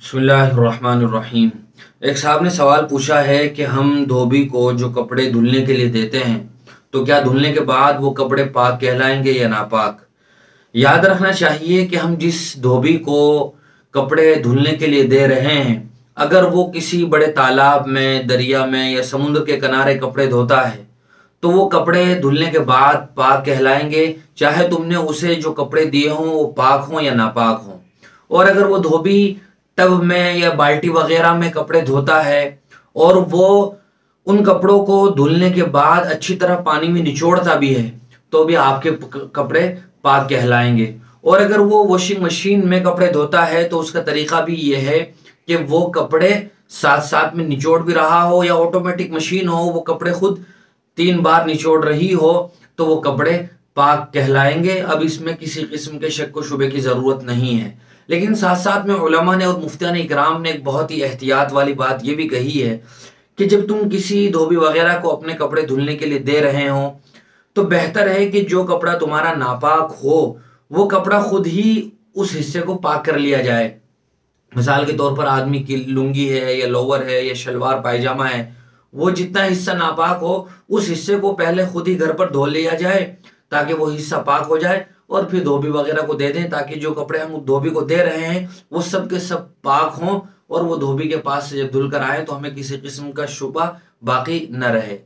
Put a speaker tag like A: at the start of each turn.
A: बिस्मिल्लाहिर्रहमानिर्रहीम। एक साहब ने सवाल पूछा है कि हम धोबी को जो कपड़े धुलने के लिए देते हैं तो क्या धुलने के बाद वो कपड़े पाक कहलाएंगे या नापाक। याद रखना चाहिए कि हम जिस धोबी को कपड़े धुलने के लिए दे रहे हैं, अगर वो किसी बड़े तालाब में, दरिया में या समुद्र के किनारे कपड़े धोता है तो वो कपड़े धुलने के बाद पाक कहलाएंगे, चाहे तुमने उसे जो कपड़े दिए हों वो पाक हों या नापाक हों। और अगर वो धोबी टब में या बाल्टी वगैरह में कपड़े धोता है और वो उन कपड़ों को धुलने के बाद अच्छी तरह पानी में निचोड़ता भी है तो भी आपके कपड़े पाक कहलाएंगे। और अगर वो वॉशिंग मशीन में कपड़े धोता है तो उसका तरीका भी ये है कि वो कपड़े साथ साथ में निचोड़ भी रहा हो, या ऑटोमेटिक मशीन हो वो कपड़े खुद 3 बार निचोड़ रही हो तो वो कपड़े पाक कहलाएंगे। अब इसमें किसी किस्म के शक व शुबे की ज़रूरत नहीं है। लेकिन साथ साथ में उलमा ने और मुफ्तियान इकराम ने एक बहुत ही एहतियात वाली बात ये भी कही है कि जब तुम किसी धोबी वगैरह को अपने कपड़े धुलने के लिए दे रहे हो तो बेहतर है कि जो कपड़ा तुम्हारा नापाक हो वो कपड़ा खुद ही उस हिस्से को पाक कर लिया जाए। मिसाल के तौर पर आदमी की लुंगी है या लोवर है या शलवार पायजामा है, वो जितना हिस्सा नापाक हो उस हिस्से को पहले खुद ही घर पर धो लिया जाए ताकि वो हिस्सा पाक हो जाए, और फिर धोबी वगैरह को दे दें ताकि जो कपड़े हम धोबी को दे रहे हैं वो सब के सब पाक हों और वो धोबी के पास से जब धुल कर आए तो हमें किसी किस्म का शुबा बाकी न रहे।